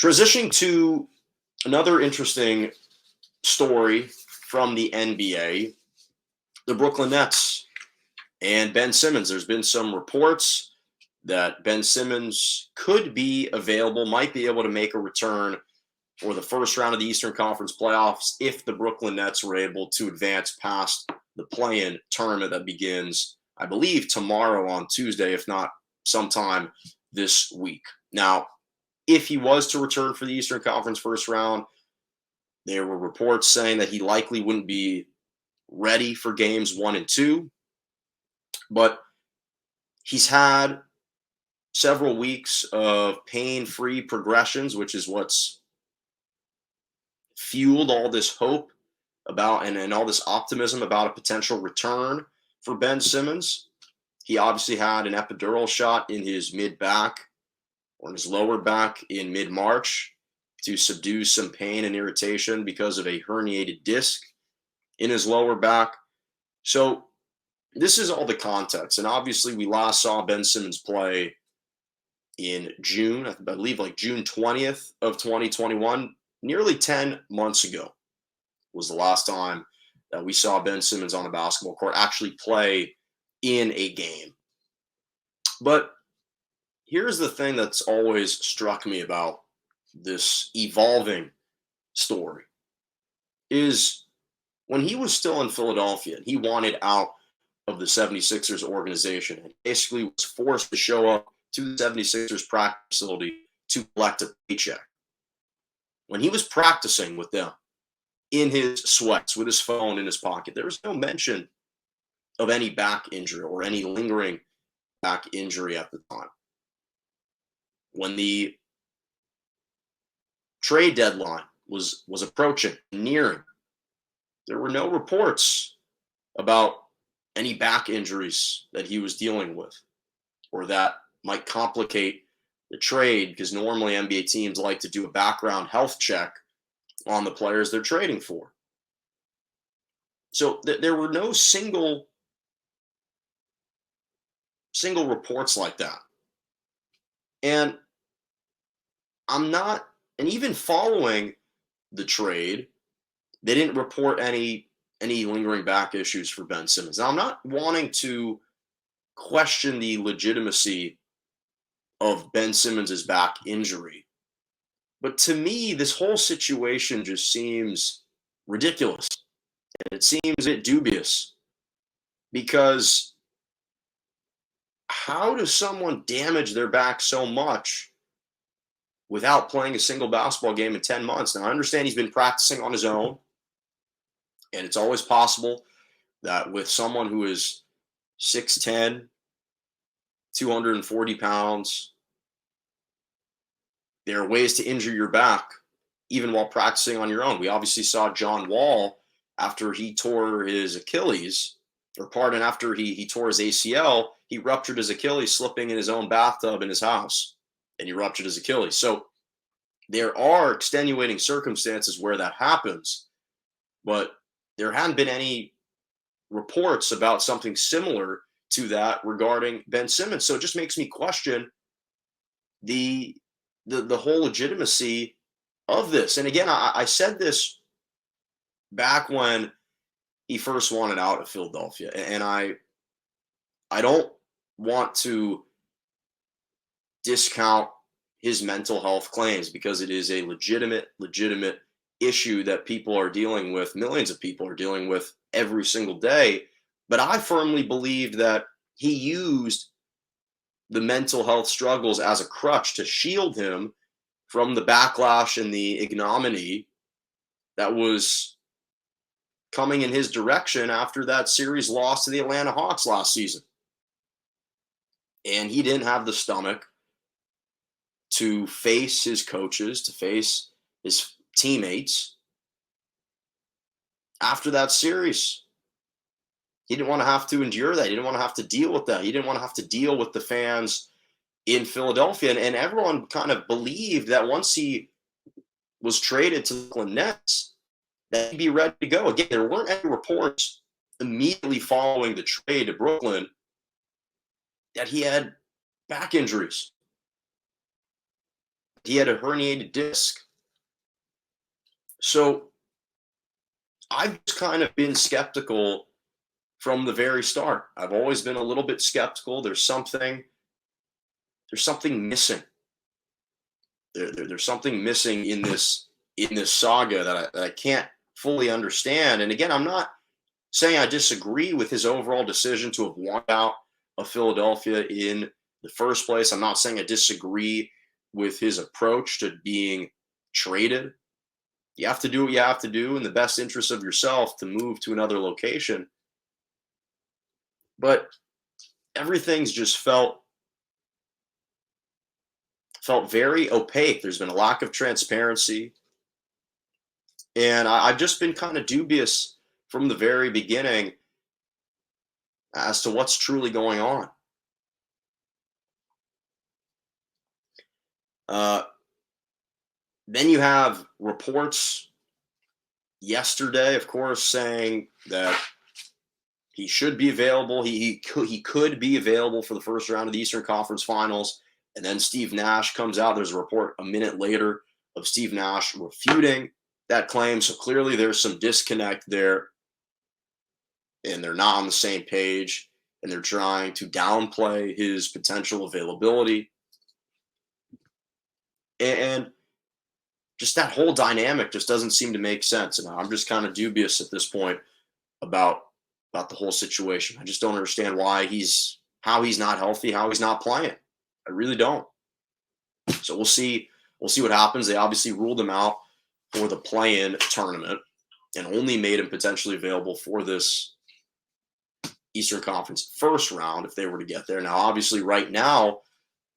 Transitioning to another interesting story from the NBA, the Brooklyn Nets and Ben Simmons. There's been some reports that Ben Simmons could be available, might be able to make a return for the first round of the Eastern Conference playoffs if the Brooklyn Nets were able to advance past the play-in tournament that begins, I believe, tomorrow on Tuesday, if not sometime this week. Now, if he was to return for the Eastern Conference first round, there were reports saying that he likely wouldn't be ready for games 1 and 2, but he's had several weeks of pain-free progressions, which is what's fueled all this hope about and all this optimism about a potential return for Ben Simmons. He obviously had an epidural shot in his mid-back or in his lower back in mid-March to subdue some pain and irritation because of a herniated disc in his lower back. So this is all the context. And obviously we last saw Ben Simmons play in June, I believe like June 20th of 2021, nearly 10 months ago was the last time that we saw Ben Simmons on the basketball court actually play in a game. But here's the thing that's always struck me about this evolving story is when he was still in Philadelphia, he wanted out of the 76ers organization and basically was forced to show up to the 76ers practice facility to collect a paycheck. When he was practicing with them in his sweats with his phone in his pocket, there was no mention of any back injury or any lingering back injury at the time. When the trade deadline was approaching, nearing, there were no reports about any back injuries that he was dealing with or that might complicate the trade, because normally NBA teams like to do a background health check on the players they're trading for. So there were no single reports like that. And even following the trade, they didn't report any lingering back issues for Ben Simmons. Now, I'm not wanting to question the legitimacy of Ben Simmons' back injury, but to me, this whole situation just seems ridiculous. And it seems a bit dubious, because how does someone damage their back so much without playing a single basketball game in 10 months? Now, I understand he's been practicing on his own, and it's always possible that with someone who is 6'10", 240 pounds, there are ways to injure your back even while practicing on your own. We obviously saw John Wall after he tore his Achilles, after he tore his ACL, he ruptured his Achilles slipping in his own bathtub in his house, and he ruptured his Achilles. So there are extenuating circumstances where that happens, but there hadn't been any reports about something similar to that regarding Ben Simmons. So it just makes me question the whole legitimacy of this. And again, I said this back when he first wanted out of Philadelphia, and I don't want to discount his mental health claims, because it is a legitimate issue that people are dealing with, millions of people are dealing with every single day. But I firmly believe that he used the mental health struggles as a crutch to shield him from the backlash and the ignominy that was coming in his direction after that series loss to the Atlanta Hawks last season. And he didn't have the stomach to face his coaches, to face his teammates after that series. He didn't want to have to endure that. He didn't want to have to deal with that. He didn't want to have to deal with the fans in Philadelphia. And everyone kind of believed that once he was traded to the Brooklyn Nets, that he'd be ready to go. Again, there weren't any reports immediately following the trade to Brooklyn that he had back injuries. he had a herniated disc. So I've just kind of been skeptical from the very start. I've always been a little bit skeptical. There's something missing. There's something missing in this saga that I can't fully understand. And again, I'm not saying I disagree with his overall decision to have wanted out of Philadelphia in the first place. I'm not saying I disagree with his approach to being traded. You have to do what you have to do in the best interest of yourself to move to another location. But everything's just felt very opaque. There's been a lack of transparency. And I've just been kind of dubious from the very beginning as to what's truly going on. Uh, then you have reports yesterday, of course, saying that he should be available. He could be available for the first round of the Eastern Conference Finals. And then Steve Nash comes out. There's a report a minute later of Steve Nash refuting that claim. So clearly there's some disconnect there. And they're not on the same page. And they're trying to downplay his potential availability. And just that whole dynamic just doesn't seem to make sense. And I'm just kind of dubious at this point about the whole situation. I just don't understand how he's not healthy, how he's not playing. I really don't. So we'll see what happens. They obviously ruled him out for the play-in tournament and only made him potentially available for this Eastern Conference first round if they were to get there. Now, obviously, right now,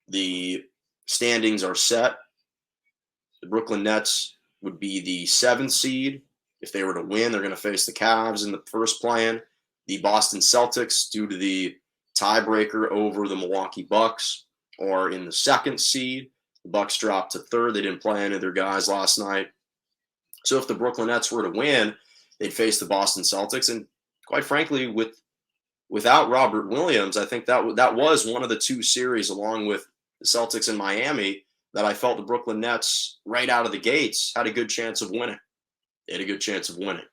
the standings are set. The Brooklyn Nets would be the 7th seed. If they were to win, they're going to face the Cavs in the first play-in. The Boston Celtics, due to the tiebreaker over the Milwaukee Bucks, are in the 2nd seed. The Bucks dropped to 3rd. They didn't play any of their guys last night. So if the Brooklyn Nets were to win, they'd face the Boston Celtics. And quite frankly, without Robert Williams, I think that was one of the 2 series, along with the Celtics and Miami, that I felt the Brooklyn Nets right out of the gates had a good chance of winning. They had a good chance of winning.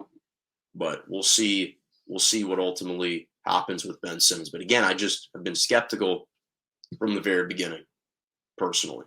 But we'll see what ultimately happens with Ben Simmons. But again, I just have been skeptical from the very beginning, personally.